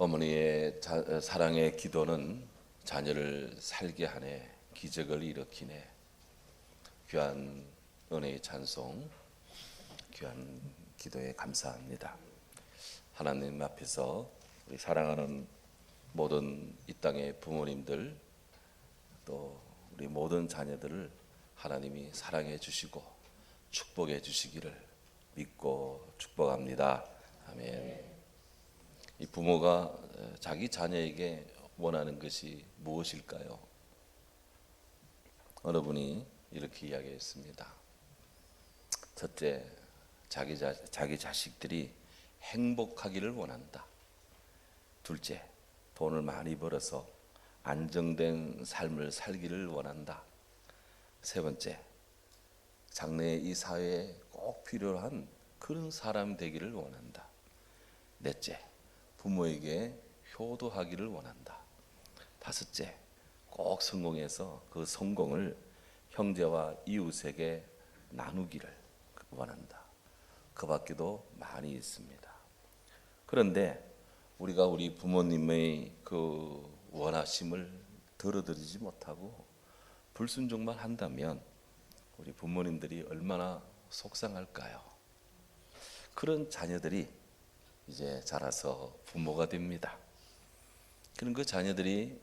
어머니의 사랑의 기도는 자녀를 살게 하네, 기적을 일으키네. 귀한 은혜의 찬송, 귀한 기도에 감사합니다. 하나님 앞에서 우리 사랑하는 모든 이 땅의 부모님들, 또 우리 모든 자녀들을 하나님이 사랑해 주시고 축복해 주시기를 믿고 축복합니다. 아멘. 이 부모가 자기 자녀에게 원하는 것이 무엇일까요? 어느 분이 이렇게 이야기했습니다. 첫째, 자기 자식들이 행복하기를 원한다. 둘째, 돈을 많이 벌어서 안정된 삶을 살기를 원한다. 세 번째, 장래에 이 사회에 꼭 필요한 그런 사람 되기를 원한다. 넷째, 부모에게 효도하기를 원한다. 다섯째, 꼭 성공해서 그 성공을 형제와 이웃에게 나누기를 원한다. 그 밖에도 많이 있습니다. 그런데 우리가 우리 부모님의 그 원하심을 들어드리지 못하고 불순종만 한다면 우리 부모님들이 얼마나 속상할까요? 그런 자녀들이 이제 자라서 부모가 됩니다. 그런 그 자녀들이,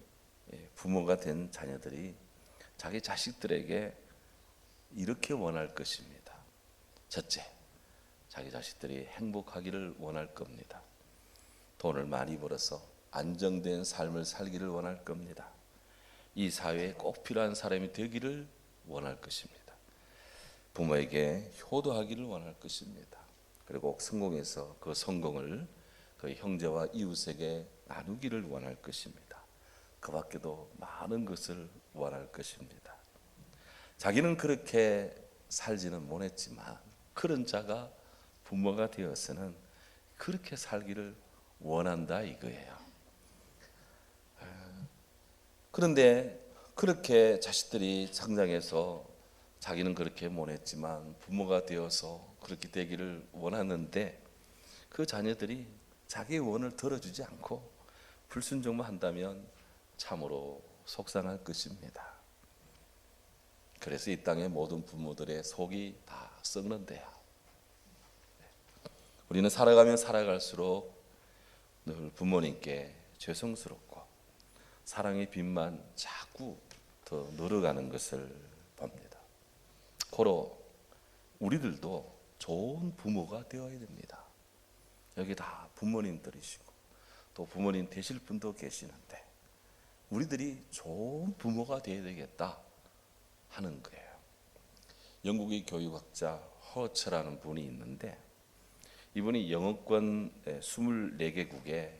부모가 된 자녀들이 자기 자식들에게 이렇게 원할 것입니다. 첫째, 자기 자식들이 행복하기를 원할 겁니다. 돈을 많이 벌어서 안정된 삶을 살기를 원할 겁니다. 이 사회에 꼭 필요한 사람이 되기를 원할 것입니다. 부모에게 효도하기를 원할 것입니다. 그리고 성공해서 그 성공을 그 형제와 이웃에게 나누기를 원할 것입니다. 그 밖에도 많은 것을 원할 것입니다. 자기는 그렇게 살지는 못했지만 그런 자가 부모가 되어서는 그렇게 살기를 원한다 이거예요. 그런데 그렇게 자식들이 성장해서 자기는 그렇게 못했지만 부모가 되어서 그렇게 되기를 원하는데 그 자녀들이 자기의 원을 들어주지 않고 불순종만 한다면 참으로 속상할 것입니다. 그래서 이 땅의 모든 부모들의 속이 다 썩는데요. 우리는 살아가면 살아갈수록 늘 부모님께 죄송스럽고 사랑의 빛만 자꾸 더 늘어가는 것을 봅니다. 고로 우리들도 좋은 부모가 되어야 됩니다. 여기 다 부모님들이시고 또 부모님 되실 분도 계시는데 우리들이 좋은 부모가 되어야 되겠다 하는 거예요. 영국의 교육학자 허처라는 분이 있는데 이분이 영어권 24개국에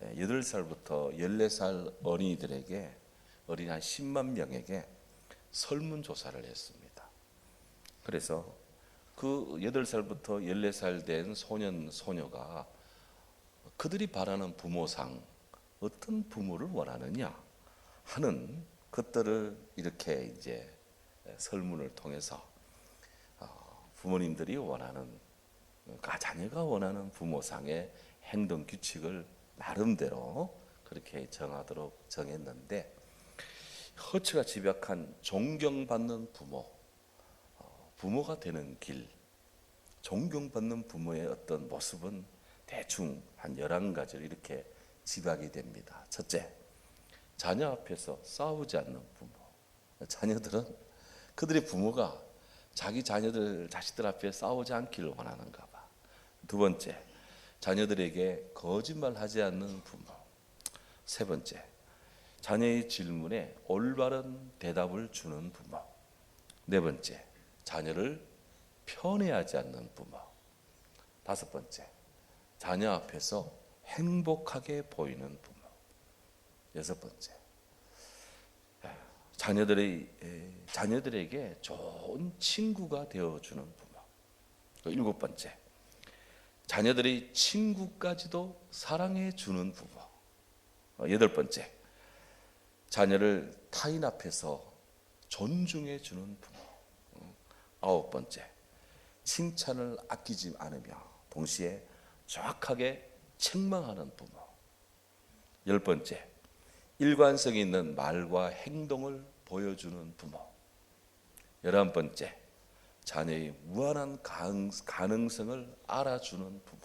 8살부터 14살 어린이들에게 어린이 한 10만 명에게 설문조사를 했습니다. 그래서 그 8살부터 14살 된 소년, 소녀가 그들이 바라는 부모상 어떤 부모를 원하느냐 하는 것들을 이렇게 이제 설문을 통해서 부모님들이 원하는, 자녀가 원하는 부모상의 행동 규칙을 나름대로 그렇게 정하도록 정했는데 허츠가 집약한 존경받는 부모, 부모가 되는 길, 존경받는 부모의 어떤 모습은 대충 한 11가지를 이렇게 집약이 됩니다. 첫째, 자녀 앞에서 싸우지 않는 부모. 자녀들은 그들의 부모가 자기 자식들 앞에 싸우지 않기를 원하는가 봐. 두 번째, 자녀들에게 거짓말하지 않는 부모. 세 번째, 자녀의 질문에 올바른 대답을 주는 부모. 네 번째, 자녀를 편애하지 않는 부모. 다섯 번째, 자녀 앞에서 행복하게 보이는 부모. 여섯 번째, 자녀들에게 좋은 친구가 되어주는 부모. 일곱 번째, 자녀들의 친구까지도 사랑해 주는 부모. 여덟 번째, 자녀를 타인 앞에서 존중해 주는 부모. 아홉 번째, 칭찬을 아끼지 않으며 동시에 정확하게 책망하는 부모. 10번째, 일관성 있는 말과 행동을 보여주는 부모. 11번째, 자녀의 무한한 가능성을 알아주는 부모.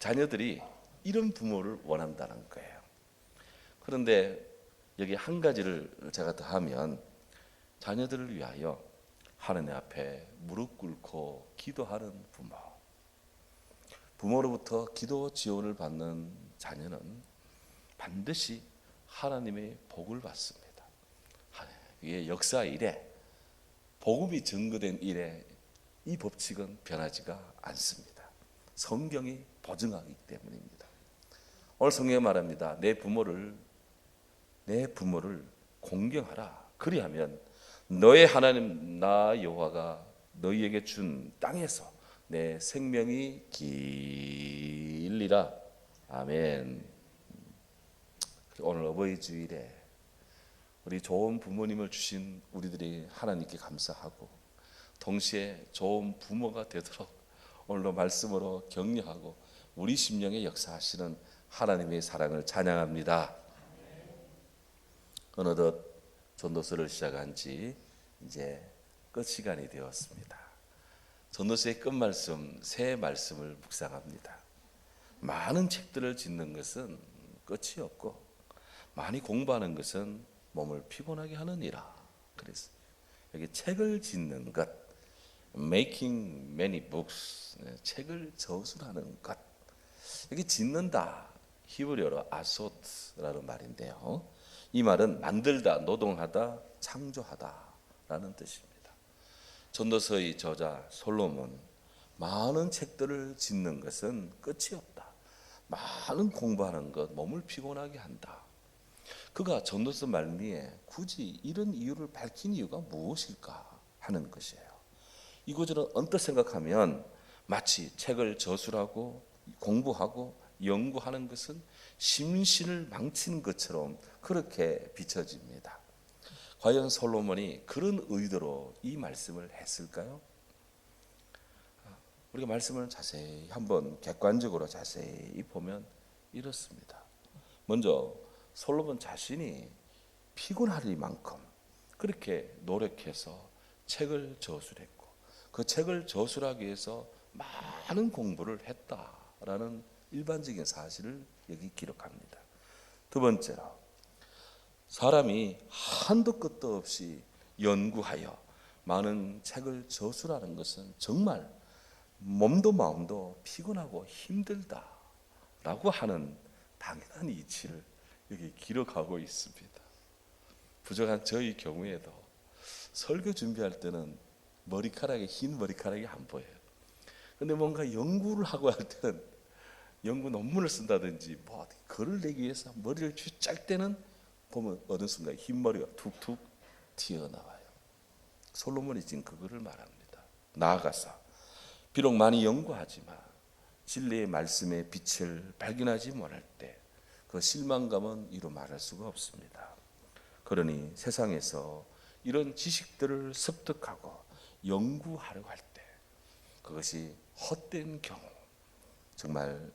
자녀들이 이런 부모를 원한다는 거예요. 그런데 여기 한 가지를 제가 더 하면, 자녀들을 위하여 하나님 앞에 무릎 꿇고 기도하는 부모. 부모로부터 기도 지원을 받는 자녀는 반드시 하나님의 복을 받습니다. 이게 역사 이래, 복음이 증거된 이래 이 법칙은 변하지가 않습니다. 성경이 보증하기 때문입니다. 오늘 성경에 말합니다. 내 부모를 공경하라. 그리하면 너의 하나님 나 여호와가 너희에게 준 땅에서 내 생명이 길리라. 아멘. 오늘 어버이 주일에 우리 좋은 부모님을 주신 우리들이 하나님께 감사하고, 동시에 좋은 부모가 되도록 오늘도 말씀으로 격려하고 우리 심령에 역사하시는 하나님의 사랑을 찬양합니다. 어느덧 전도서를 시작한 지 이제 끝 시간이 되었습니다. 전도서의 끝 말씀, 새 말씀을 묵상합니다. 많은 책들을 짓는 것은 끝이 없고, 많이 공부하는 것은 몸을 피곤하게 하느니라. 그래서 여기 책을 짓는 것, making many books, 책을 저술하는 것. 여기 짓는다, 히브리어로 아소트라는 말인데요. 이 말은 만들다, 노동하다, 창조하다라는 뜻입니다. 전도서의 저자 솔로몬, 많은 책들을 짓는 것은 끝이 없다. 많은 공부하는 것, 몸을 피곤하게 한다. 그가 전도서 말미에 굳이 이런 이유를 밝힌 이유가 무엇일까 하는 것이에요. 이 구절은 언뜻 생각하면 마치 책을 저술하고 공부하고 연구하는 것은 심신을 망치는 것처럼 그렇게 비춰집니다. 과연 솔로몬이 그런 의도로 이 말씀을 했을까요? 우리가 말씀을 자세히 한번 객관적으로 자세히 보면 이렇습니다. 먼저 솔로몬 자신이 피곤하리만큼 그렇게 노력해서 책을 저술했고, 그 책을 저술하기 위해서 많은 공부를 했다라는 일반적인 사실을 여기 기록합니다. 두 번째로, 사람이 한도 끝도 없이 연구하여 많은 책을 저술하는 것은 정말 몸도 마음도 피곤하고 힘들다라고 하는 당연한 이치를 여기 기록하고 있습니다. 부족한 저희 경우에도 설교 준비할 때는 흰 머리카락이 안 보여요. 근데 뭔가 연구를 하고 할 때는, 연구 논문을 쓴다든지 뭐 글을 내기 위해서 머리를 짤 때는 보면 어느 순간 흰머리가 툭툭 튀어나와요. 솔로몬이 지금 그거를 말합니다. 나아가서 비록 많이 연구하지만 진리의 말씀의 빛을 발견하지 못할 때 그 실망감은 이루 말할 수가 없습니다. 그러니 세상에서 이런 지식들을 습득하고 연구하려고 할 때 그것이 헛된 경우, 정말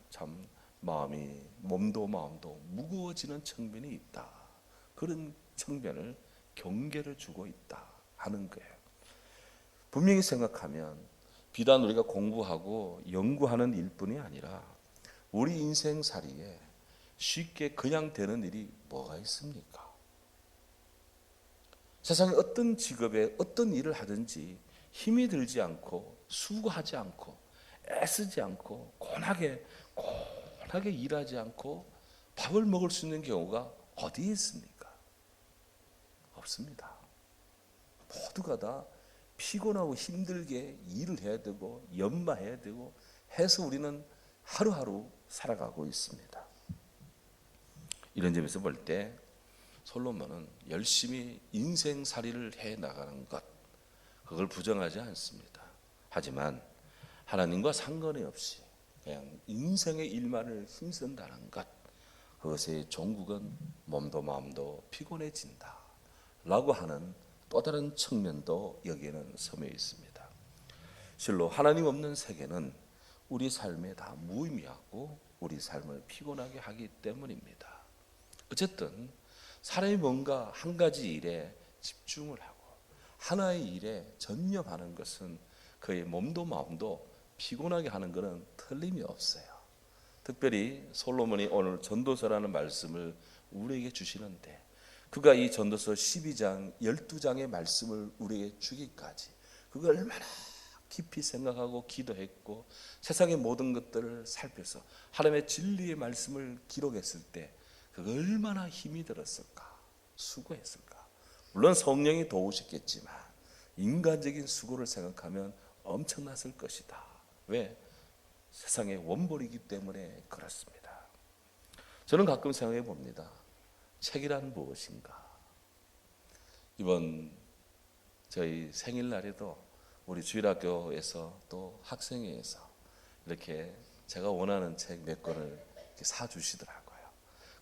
참 마음이, 몸도 마음도 무거워지는 측면이 있다. 그런 측면을, 경계를 주고 있다 하는 거예요. 분명히 생각하면 비단 우리가 공부하고 연구하는 일뿐이 아니라 우리 인생살이에 쉽게 그냥 되는 일이 뭐가 있습니까? 세상에 어떤 직업에 어떤 일을 하든지 힘이 들지 않고 수고하지 않고 애쓰지 않고 고나게 일하지 않고 밥을 먹을 수 있는 경우가 어디에 있습니까? 없습니다. 모두가 다 피곤하고 힘들게 일을 해야 되고 연마해야 되고 해서 우리는 하루하루 살아가고 있습니다. 이런 점에서 볼 때 솔로몬은 열심히 인생살이를 해 나가는 것, 그걸 부정하지 않습니다. 하지만 하나님과 상관이 없이 그냥 인생의 일만을 힘쓴다는 것, 그것의 종국은 몸도 마음도 피곤해진다 라고 하는 또 다른 측면도 여기에는 섬여 있습니다. 실로 하나님 없는 세계는 우리 삶에 다 무의미하고 우리 삶을 피곤하게 하기 때문입니다. 어쨌든 사람이 뭔가 한 가지 일에 집중을 하고 하나의 일에 전념하는 것은 그의 몸도 마음도 피곤하게 하는 것은 틀림이 없어요. 특별히 솔로몬이 오늘 전도서라는 말씀을 우리에게 주시는데 그가 이 전도서 12장 12장의 말씀을 우리에게 주기까지 그가 얼마나 깊이 생각하고 기도했고 세상의 모든 것들을 살펴서 하나님의 진리의 말씀을 기록했을 때 그가 얼마나 힘이 들었을까, 수고했을까. 물론 성령이 도우셨겠지만 인간적인 수고를 생각하면 엄청났을 것이다. 왜? 세상의 원벌이기 때문에 그렇습니다. 저는 가끔 생각해 봅니다. 책이란 무엇인가? 이번 저희 생일날에도 우리 주일학교에서 또 학생회에서 이렇게 제가 원하는 책 몇 권을 사주시더라고요.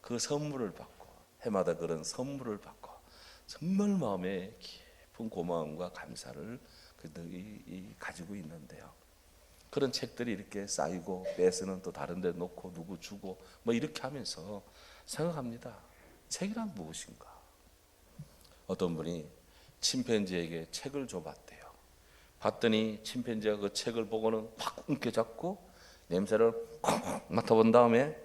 그 선물을 받고 해마다 그런 선물을 받고 정말 마음에 깊은 고마움과 감사를 그들이 가지고 있는데요. 그런 책들이 이렇게 쌓이고 빼서는 또 다른 데 놓고 누구 주고 뭐 이렇게 하면서 생각합니다. 책이란 무엇인가? 어떤 분이 침팬지에게 책을 줘봤대요. 봤더니 침팬지가 그 책을 보고는 확 움켜잡고 냄새를 콕 맡아본 다음에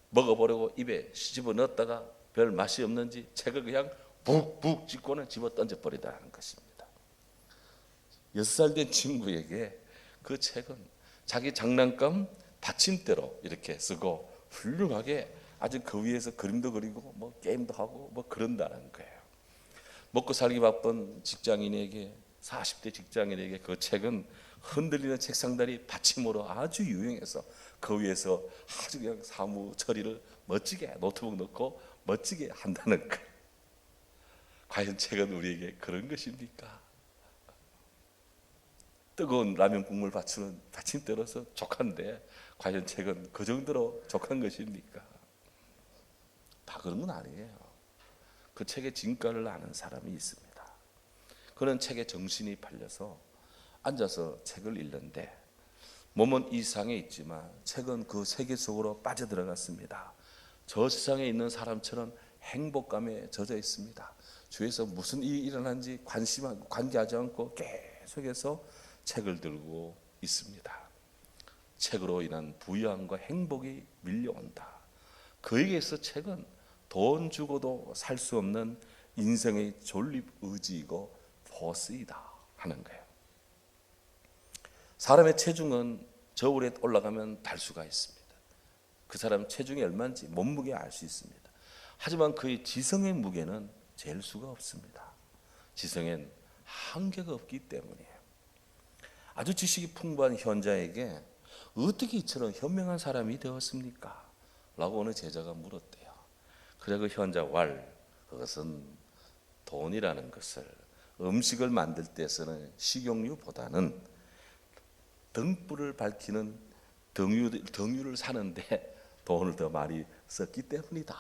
먹어보려고 입에 씹어 넣었다가 별 맛이 없는지 책을 그냥 북북 찢고는 집어 던져버리다는 것입니다. 6살 된 친구에게 그 책은 자기 장난감 받침대로 이렇게 쓰고 훌륭하게 아주 그 위에서 그림도 그리고 뭐 게임도 하고 뭐 그런다는 거예요. 먹고 살기 바쁜 직장인에게 40대 직장인에게 그 책은 흔들리는 책상다리 받침으로 아주 유용해서 그 위에서 아주 그냥 사무 처리를 멋지게 노트북 넣고 멋지게 한다는 거예요. 과연 책은 우리에게 그런 것입니까? 뜨거운 라면 국물 받치는 받침대로서 족한데 과연 책은 그 정도로 족한 것입니까? 다 그런 건 아니에요. 그 책의 진가를 아는 사람이 있습니다. 그런 책에 정신이 팔려서 앉아서 책을 읽는데 몸은 이 세상에 있지만 책은 그 세계 속으로 빠져들어갔습니다. 저 세상에 있는 사람처럼 행복감에 젖어 있습니다. 주위에서 무슨 일이 일어난지 관계하지 않고 계속해서 책을 들고 있습니다. 책으로 인한 부유함과 행복이 밀려온다. 그에게서 책은 돈 주고도 살 수 없는 인생의 존립 의지이고 포스이다 하는 거예요. 사람의 체중은 저울에 올라가면 달 수가 있습니다. 그 사람 체중이 얼마인지 몸무게 알 수 있습니다. 하지만 그의 지성의 무게는 잴 수가 없습니다. 지성엔 한계가 없기 때문이에요. 아주 지식이 풍부한 현자에게 어떻게 이처럼 현명한 사람이 되었습니까? 라고 어느 제자가 물었대요. 그래 그 현자 그것은 돈이라는 것을 음식을 만들 때 쓰는 식용유보다는 등불을 밝히는 등유를 사는데 돈을 더 많이 썼기 때문이다.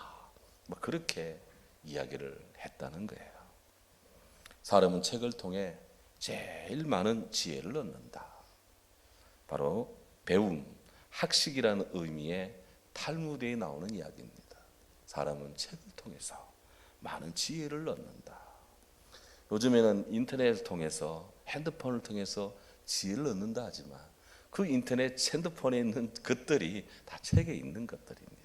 뭐 그렇게 이야기를 했다는 거예요. 사람은 책을 통해 제일 많은 지혜를 얻는다. 바로 배움, 학식이라는 의미의 탈무드에 나오는 이야기입니다. 사람은 책을 통해서 많은 지혜를 얻는다. 요즘에는 인터넷을 통해서 핸드폰을 통해서 지혜를 얻는다 하지만 그 인터넷 핸드폰에 있는 것들이 다 책에 있는 것들입니다.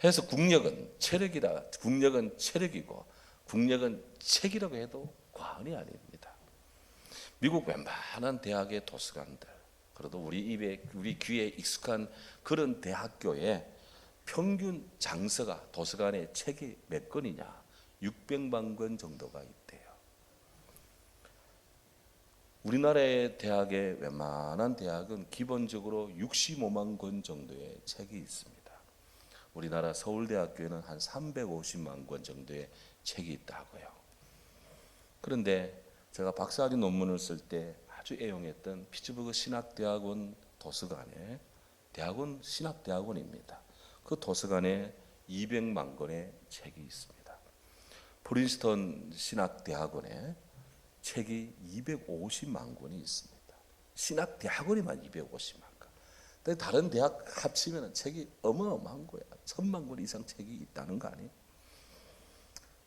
해서 국력은 체력이다. 국력은 체력이고 국력은 책이라고 해도 과언이 아닙니다. 미국 웬만한 대학의 도서관들, 그래도 우리 귀에 익숙한 그런 대학교에 평균 장서가 도서관에 책이 몇 권이냐? 600만 권 정도가 있대요. 우리나라의 대학의 웬만한 대학은 기본적으로 65만 권 정도의 책이 있습니다. 우리나라 서울대학교에는 한 350만 권 정도의 책이 있다고요. 그런데 제가 박사학위 논문을 쓸 때 아주 애용했던 피츠버그 신학대학원 도서관에 대학원 신학대학원입니다. 그 도서관에 200만 권의 책이 있습니다. 프린스턴 신학대학원에 책이 250만 권이 있습니다. 신학대학원에만 250만 권. 다른 대학 합치면 책이 어마어마한 거야. 1000만 권 이상 책이 있다는 거 아니에요?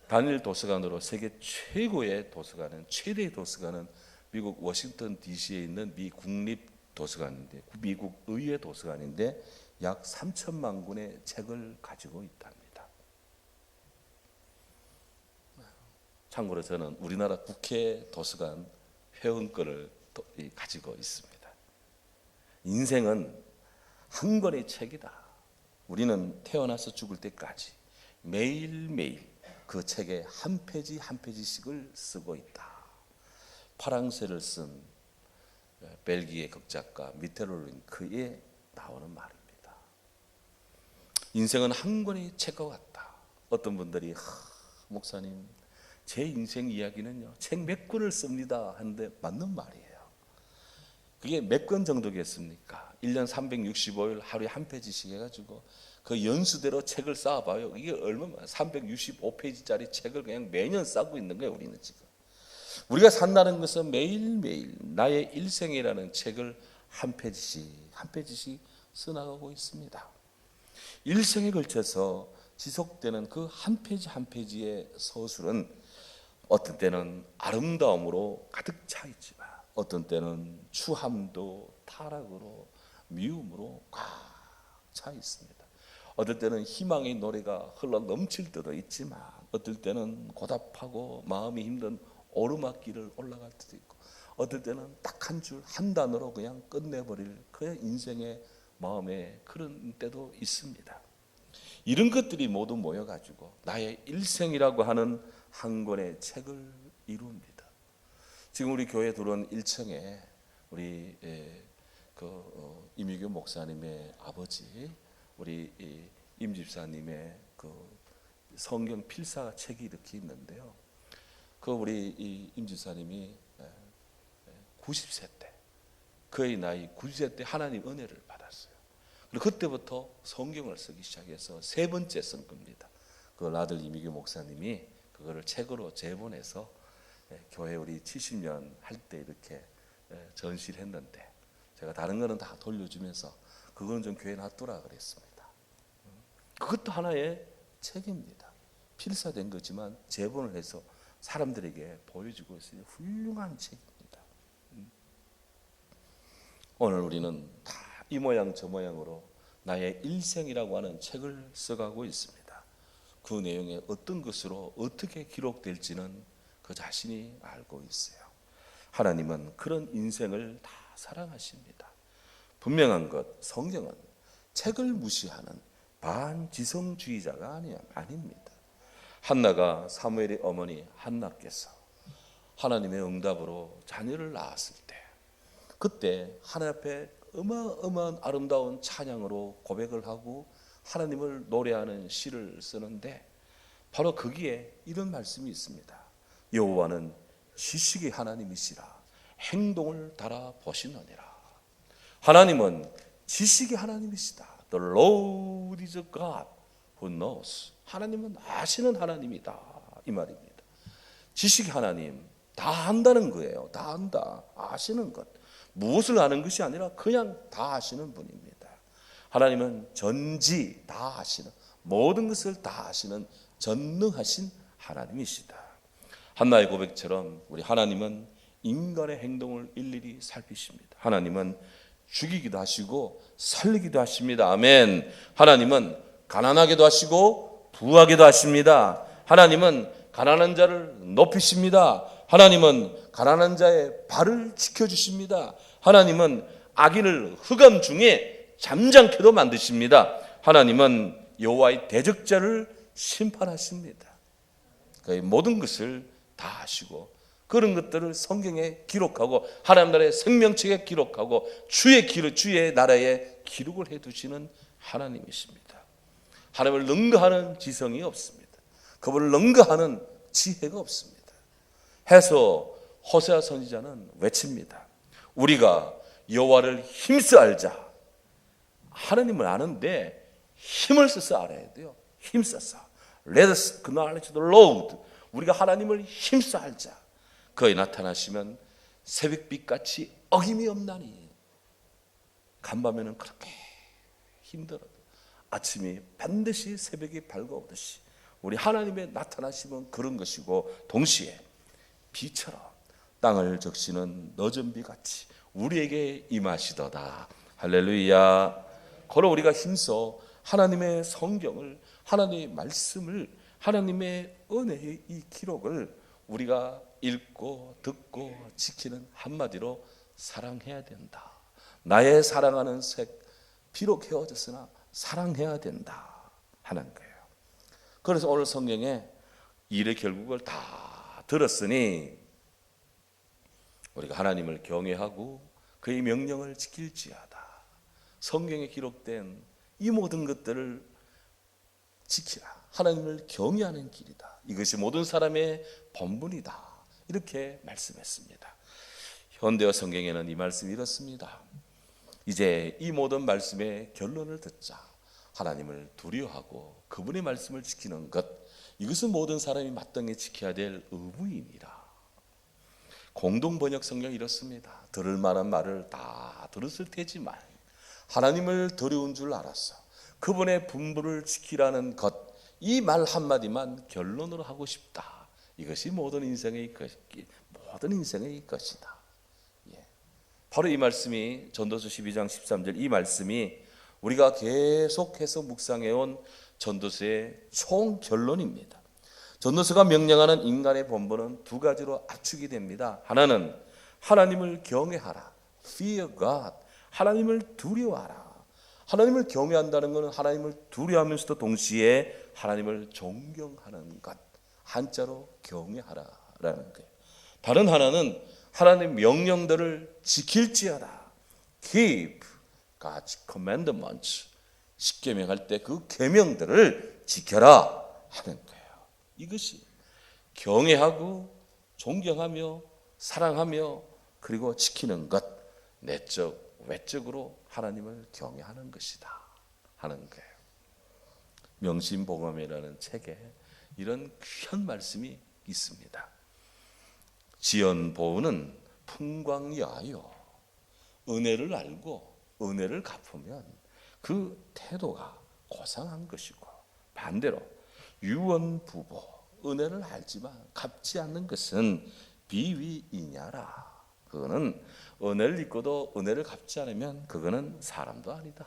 단일 도서관으로 세계 최고의 도서관은, 최대의 도서관은 미국 워싱턴 DC에 있는 미 국립 도서관인데, 미국 의회 도서관인데 약 3천만 권의 책을 가지고 있답니다. 참고로 저는 우리나라 국회 도서관 회원권을 가지고 있습니다. 인생은 한 권의 책이다. 우리는 태어나서 죽을 때까지 매일매일 그 책에 한 페이지 한 페이지씩을 쓰고 있다. 파랑새를 쓴 벨기에 극작가 미테롤링크에 나오는 말입니다. 인생은 한 권의 책과 같다. 어떤 분들이 목사님 제 인생 이야기는요 책 몇 권을 씁니다 하는데 맞는 말이에요. 그게 몇 권 정도겠습니까? 1년 365일 하루에 한 페이지씩 해가지고 그 연수대로 책을 쌓아봐요. 이게 얼마나 365페이지짜리 책을 그냥 매년 쌓고 있는 거예요. 우리는 지금 우리가 산다는 것은 매일매일 나의 일생이라는 책을 한 페이지씩 써나가고 있습니다. 일생에 걸쳐서 지속되는 그 한 페이지 한 페이지의 서술은 어떤 때는 아름다움으로 가득 차 있지만 어떤 때는 추함도 타락으로 미움으로 꽉 차 있습니다. 어떨 때는 희망의 노래가 흘러 넘칠 때도 있지만 어떨 때는 고답하고 마음이 힘든 오르막길을 올라갈 때도 있고 어떨 때는 딱 한 줄 한 단어로 그냥 끝내버릴 그의 인생의 마음에 그런 때도 있습니다. 이런 것들이 모두 모여가지고 나의 일생이라고 하는 한 권의 책을 이룹니다. 지금 우리 교회 들어온 1층에 우리 이미규 목사님의 아버지 우리 임 집사님의 그 성경 필사 책이 이렇게 있는데요. 그 우리 임 집사님이 90세 때 그의 나이 90세 때 하나님 은혜를 받았어요. 그리고 그때부터 성경을 쓰기 시작해서 세 번째 쓴 겁니다. 그 아들 이미규 목사님이 그거를 책으로 재본해서 교회 우리 70년 할 때 이렇게 전시를 했는데 제가 다른 거는 다 돌려주면서 그거는 좀 교회에 놔두라 그랬습니다. 그것도 하나의 책입니다. 필사된 거지만 재본을 해서 사람들에게 보여주고 있으니 훌륭한 책입니다. 오늘 우리는 다 이 모양 저 모양으로 나의 일생이라고 하는 책을 써가고 있습니다. 그 내용에 어떤 것으로 어떻게 기록될지는 그 자신이 알고 있어요. 하나님은 그런 인생을 다 사랑하십니다. 분명한 것, 성경은 책을 무시하는 반지성주의자가 아닙니다. 한나가 사무엘의 어머니 한나께서 하나님의 응답으로 자녀를 낳았을 때 그때 하나님 앞에 어마어마한 아름다운 찬양으로 고백을 하고 하나님을 노래하는 시를 쓰는데 바로 거기에 이런 말씀이 있습니다. 여호와는 지식의 하나님이시라 행동을 달아보시느니라. 하나님은 지식의 하나님이시다. The Lord is a God who knows. 하나님은 아시는 하나님이다 이 말입니다. 지식의 하나님 다 안다는 거예요. 다 안다. 아시는 것. 무엇을 아는 것이 아니라 그냥 다 아시는 분입니다. 하나님은 전지 다 아시는 모든 것을 다 아시는 전능하신 하나님이시다. 한나의 고백처럼 우리 하나님은 인간의 행동을 일일이 살피십니다. 하나님은 죽이기도 하시고 살리기도 하십니다. 아멘. 하나님은 가난하게도 하시고 부하게도 하십니다. 하나님은 가난한 자를 높이십니다. 하나님은 가난한 자의 발을 지켜주십니다. 하나님은 악인을 흑암 중에 잠잠케도 만드십니다. 하나님은 여호와의 대적자를 심판하십니다. 그의 모든 것을 다 아시고 그런 것들을 성경에 기록하고 하나님 나라의 생명책에 기록하고 주의 나라에 기록을 해두시는 하나님이십니다. 하나님을 능가하는 지성이 없습니다. 그분을 능가하는 지혜가 없습니다. 해서 호세아 선지자는 외칩니다. 우리가 여호와를 힘써 알자. 하나님을 아는데 힘을 써서 알아야 돼요. 힘써서. Let us acknowledge the Lord. 우리가 하나님을 힘써 알자. 그에 나타나시면 새벽빛같이 어김이 없나니. 간밤에는 그렇게 힘들어도 아침이 반드시 새벽이 밝아오듯이 우리 하나님의 나타나심은 그런 것이고, 동시에 비처럼 땅을 적시는 늦은 비같이 우리에게 임하시도다. 할렐루야. 그러 우리가 힘써 하나님의 성경을, 하나님의 말씀을, 하나님의 은혜의 이 기록을 우리가 읽고 듣고 지키는, 한마디로 사랑해야 된다. 나의 사랑하는 색, 비록 헤어졌으나 사랑해야 된다 하는 거예요. 그래서 오늘 성경에 일의 결국을 다 들었으니 우리가 하나님을 경외하고 그의 명령을 지킬지어다. 성경에 기록된 이 모든 것들을 지키라. 하나님을 경외하는 길이다. 이것이 모든 사람의 본분이다. 이렇게 말씀했습니다. 현대어 성경에는 이 말씀이 이렇습니다. 이제 이 모든 말씀의 결론을 듣자. 하나님을 두려워하고 그분의 말씀을 지키는 것, 이것은 모든 사람이 마땅히 지켜야 될 의무이니라. 공동 번역 성경이 이렇습니다. 들을 만한 말을 다 들었을 테지만 하나님을 두려운 줄 알았어. 그분의 분부를 지키라는 것, 이 말 한마디만 결론으로 하고 싶다. 이것이 모든 인생의 것이다. 예. 바로 이 말씀이 전도서 12장 13절, 이 말씀이 우리가 계속해서 묵상해온 전도서의 총 결론입니다. 전도서가 명령하는 인간의 본분은 두 가지로 압축이 됩니다. 하나는 하나님을 경외하라, fear God, 하나님을 두려워하라. 하나님을 경외한다는 것은 하나님을 두려워하면서도 동시에 하나님을 존경하는 것, 한자로 경외하라라는 거예요. 다른 하나는 하나님의 명령들을 지킬지어다, keep God's commandments, 십계명할 때 그 계명들을 지켜라 하는 거예요. 이것이 경외하고 존경하며 사랑하며 그리고 지키는 것, 내적 외적으로 하나님을 경외하는 것이다 하는 거예요. 명심보감이라는 책에 이런 귀한 말씀이 있습니다. 지연보은은 풍광여하여 은혜를 알고 은혜를 갚으면 그 태도가 고상한 것이고, 반대로 유언부보, 은혜를 알지만 갚지 않는 것은 비위이냐라. 그거는 은혜를 입고도 은혜를 갚지 않으면 그거는 사람도 아니다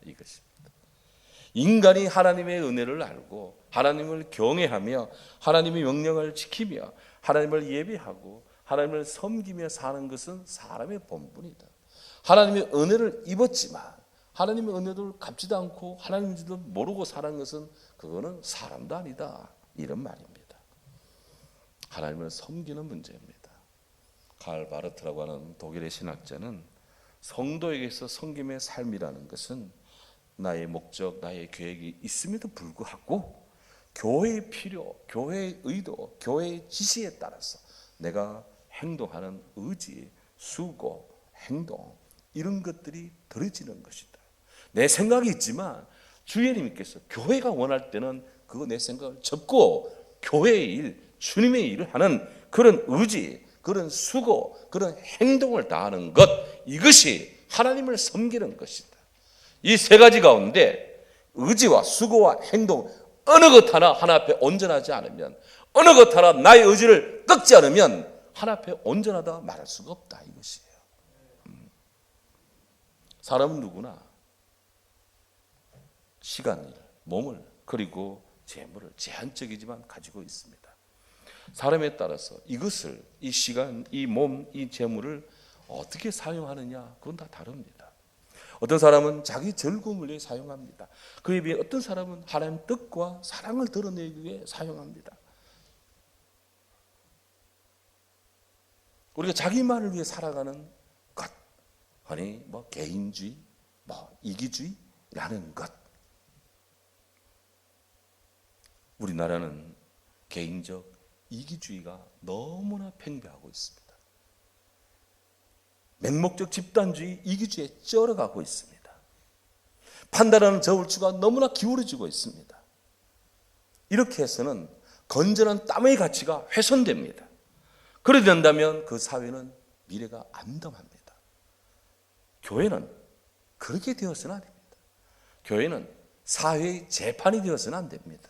이것입니다. 인간이 하나님의 은혜를 알고 하나님을 경외하며 하나님의 명령을 지키며 하나님을 예배하고 하나님을 섬기며 사는 것은 사람의 본분이다. 하나님의 은혜를 입었지만 하나님의 은혜를 갚지도 않고 하나님인지도 모르고 사는 것은 그거는 사람도 아니다, 이런 말입니다. 하나님을 섬기는 문제입니다. 칼 바르트라고 하는 독일의 신학자는 성도에게서 섬김의 삶이라는 것은 나의 목적, 나의 계획이 있음에도 불구하고 교회의 필요, 교회의 의도, 교회의 지시에 따라서 내가 행동하는 의지, 수고, 행동, 이런 것들이 들어지는 것이다. 내 생각이 있지만 주 예수님께서 교회가 원할 때는 그거 내 생각을 접고 교회의 일, 주님의 일을 하는 그런 의지, 그런 수고, 그런 행동을 다하는 것, 이것이 하나님을 섬기는 것이다. 이 세 가지 가운데 의지와 수고와 행동, 어느 것 하나 앞에 온전하지 않으면, 어느 것 하나 나의 의지를 꺾지 않으면 하나 앞에 온전하다 말할 수가 없다, 이것이에요. 사람은 누구나 시간을, 몸을, 그리고 재물을 제한적이지만 가지고 있습니다. 사람에 따라서 이것을, 이 시간, 이 몸, 이 재물을 어떻게 사용하느냐, 그건 다 다릅니다. 어떤 사람은 자기 즐거움을 위해 사용합니다. 그에 비해 어떤 사람은 하나님 뜻과 사랑을 드러내기 위해 사용합니다. 우리가 자기만을 위해 살아가는 것, 아니 개인주의, 이기주의라는 것. 우리나라는 개인적 이기주의가 너무나 팽배하고 있습니다. 맹목적 집단주의, 이기주의에 쩔어가고 있습니다. 판단하는 저울추가 너무나 기울어지고 있습니다. 이렇게 해서는 건전한 땀의 가치가 훼손됩니다. 그러게 된다면 그 사회는 미래가 암담합니다. 교회는 그렇게 되어서는 안 됩니다. 교회는 사회의 재판이 되어서는 안 됩니다.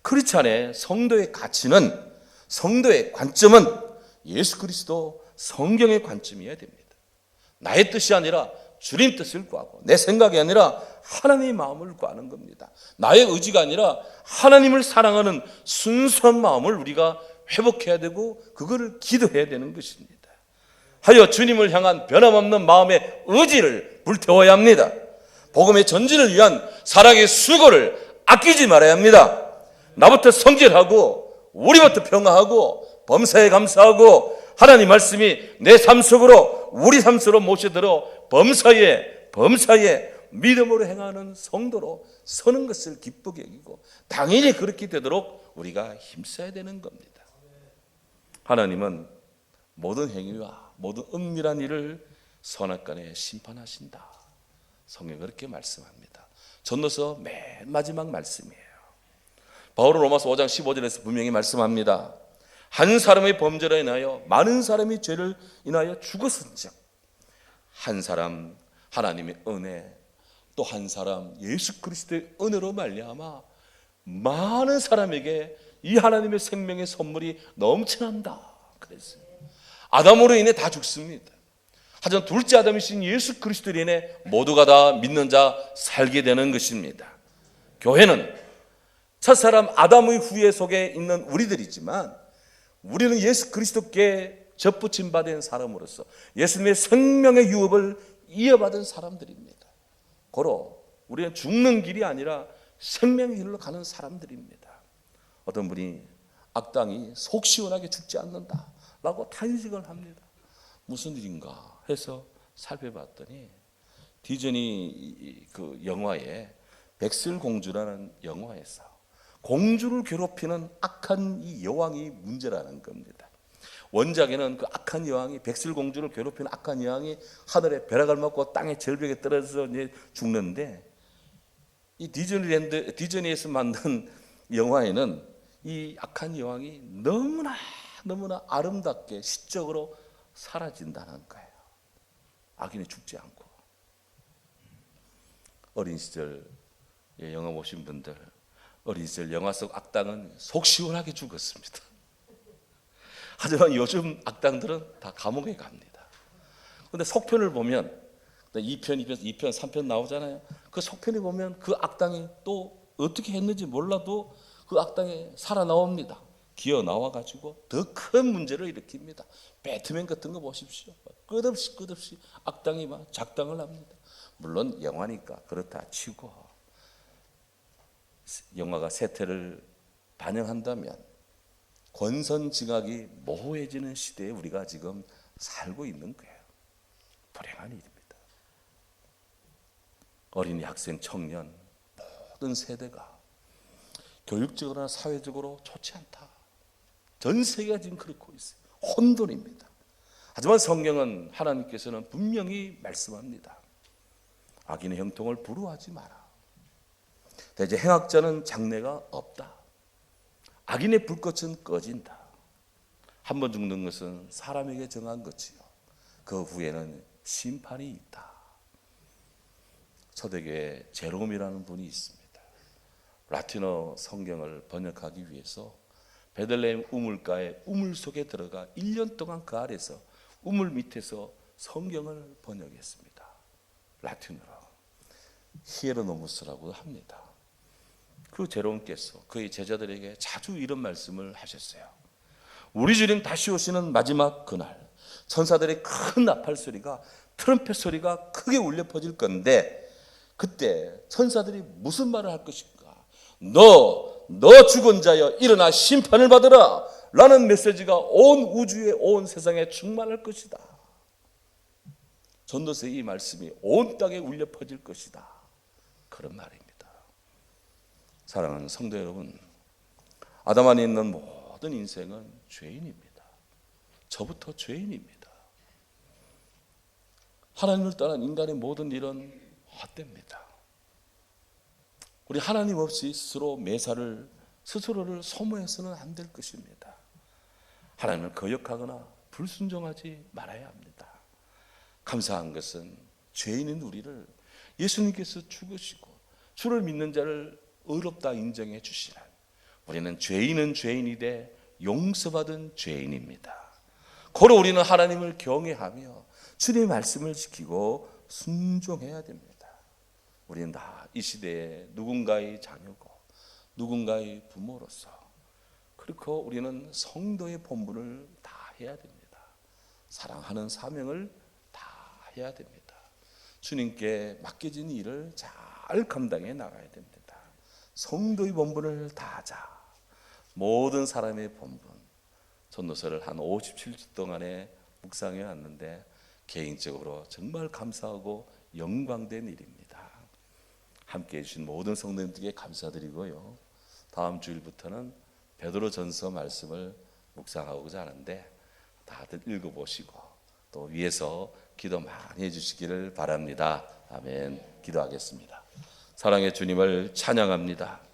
크리스찬의 성도의 가치는, 성도의 관점은 예수 그리스도 성경의 관점이어야 됩니다. 나의 뜻이 아니라 주님 뜻을 구하고, 내 생각이 아니라 하나님의 마음을 구하는 겁니다. 나의 의지가 아니라 하나님을 사랑하는 순수한 마음을 우리가 회복해야 되고, 그거를 기도해야 되는 것입니다. 하여 주님을 향한 변함없는 마음의 의지를 불태워야 합니다. 복음의 전진을 위한 사랑의 수고를 아끼지 말아야 합니다. 나부터 성질하고, 우리부터 평화하고, 범사에 감사하고, 하나님 말씀이 내 삶 속으로, 우리 삶 속으로 모셔들어 범사에 믿음으로 행하는 성도로 서는 것을 기쁘게 여기고, 당연히 그렇게 되도록 우리가 힘써야 되는 겁니다. 하나님은 모든 행위와 모든 은밀한 일을 선악간에 심판하신다. 성경이 그렇게 말씀합니다. 전도서 맨 마지막 말씀이에요. 바울은 로마서 5장 15절에서 분명히 말씀합니다. 한 사람의 범죄로 인하여 많은 사람이 죄를 인하여 죽었은즉, 한 사람 하나님의 은혜, 또 한 사람 예수 그리스도의 은혜로 말미암아 많은 사람에게 이 하나님의 생명의 선물이 넘쳐난다. 그랬어요. 아담으로 인해 다 죽습니다. 하지만 둘째 아담이신 예수 그리스도로 인해 모두가 다 믿는 자 살게 되는 것입니다. 교회는 첫사람 아담의 후예 속에 있는 우리들이지만, 우리는 예수 그리스도께 접붙임 받은 사람으로서 예수님의 생명의 유업을 이어받은 사람들입니다. 고로 우리는 죽는 길이 아니라 생명의 길로 가는 사람들입니다. 어떤 분이 악당이 속 시원하게 죽지 않는다라고 탄식을 합니다. 무슨 일인가 해서 살펴봤더니, 디즈니 그 영화에 백설공주라는 영화에서 공주를 괴롭히는 악한 이 여왕이 문제라는 겁니다. 원작에는 그 악한 여왕이, 백설공주를 괴롭히는 악한 여왕이 하늘에 벼락을 맞고 땅의 절벽에 떨어져서 이제 죽는데, 이 디즈니에서 만든 영화에는 이 악한 여왕이 너무나 아름답게 시적으로 사라진다는 거예요. 악인이 죽지 않고. 어린 시절 영화 보신 분들, 어린 시절 영화 속 악당은 속 시원하게 죽었습니다. 하지만 요즘 악당들은 다 감옥에 갑니다. 그런데 속편을 보면 2편, 3편 나오잖아요. 그 속편에 보면 그 악당이 또 어떻게 했는지 몰라도 그 악당이 살아나옵니다. 기어 나와가지고 더 큰 문제를 일으킵니다. 배트맨 같은 거 보십시오. 끝없이 악당이 막 작당을 합니다. 물론 영화니까 그렇다 치고, 영화가 세태를 반영한다면 권선징악이 모호해지는 시대에 우리가 지금 살고 있는 거예요. 불행한 일입니다. 어린이, 학생, 청년 모든 세대가 교육적으로나 사회적으로 좋지 않다. 전 세계가 지금 그렇고 있어요. 혼돈입니다. 하지만 성경은, 하나님께서는 분명히 말씀합니다. 악인의 형통을 부러워하지 마라. 대제 행악자는 장래가 없다. 악인의 불꽃은 꺼진다. 한 번 죽는 것은 사람에게 정한 것이요, 그 후에는 심판이 있다. 초대교회 제롬이라는 분이 있습니다. 라틴어 성경을 번역하기 위해서 베들레헴 우물가에 우물 속에 들어가 1년 동안 그 아래서 우물 밑에서 성경을 번역했습니다. 라틴어로 히에로노무스라고 합니다. 그 제롬께서 그의 제자들에게 자주 이런 말씀을 하셨어요. 우리 주님 다시 오시는 마지막 그날, 천사들의 큰 나팔 소리가, 트럼펫 소리가 크게 울려 퍼질 건데, 그때 천사들이 무슨 말을 할 것인가? 너 죽은 자여 일어나 심판을 받으라 라는 메시지가 온 우주에, 온 세상에 충만할 것이다. 전도서의 이 말씀이 온 땅에 울려 퍼질 것이다. 그런 말입니다. 사랑하는 성도 여러분, 아담 안에 있는 모든 인생은 죄인입니다. 저부터 죄인입니다. 하나님을 떠난 인간의 모든 일은 헛됩니다. 우리 하나님 없이 스스로를 소모해서는 안 될 것입니다. 하나님을 거역하거나 불순종하지 말아야 합니다. 감사한 것은 죄인인 우리를 예수님께서 죽으시고 주를 믿는 자를 의롭다 인정해 주시라. 우리는 죄인은 죄인이되 용서받은 죄인입니다. 고로 우리는 하나님을 경외하며 주님의 말씀을 지키고 순종해야 됩니다. 우리는 다 이 시대에 누군가의 자녀고 누군가의 부모로서 그렇고 우리는 성도의 본분을 다 해야 됩니다. 사랑하는 사명을 다 해야 됩니다. 주님께 맡겨진 일을 잘 감당해 나가야 됩니다. 성도의 본분을 다하자. 모든 사람의 본분. 전도서를 한 57주 동안에 묵상해 왔는데 개인적으로 정말 감사하고 영광된 일입니다. 함께해 주신 모든 성도님들께 감사드리고요. 다음 주일부터는 베드로전서 말씀을 묵상하고자 하는데 다들 읽어보시고 또 위에서 기도 많이 해주시기를 바랍니다. 아멘. 기도하겠습니다. 사랑의 주님을 찬양합니다.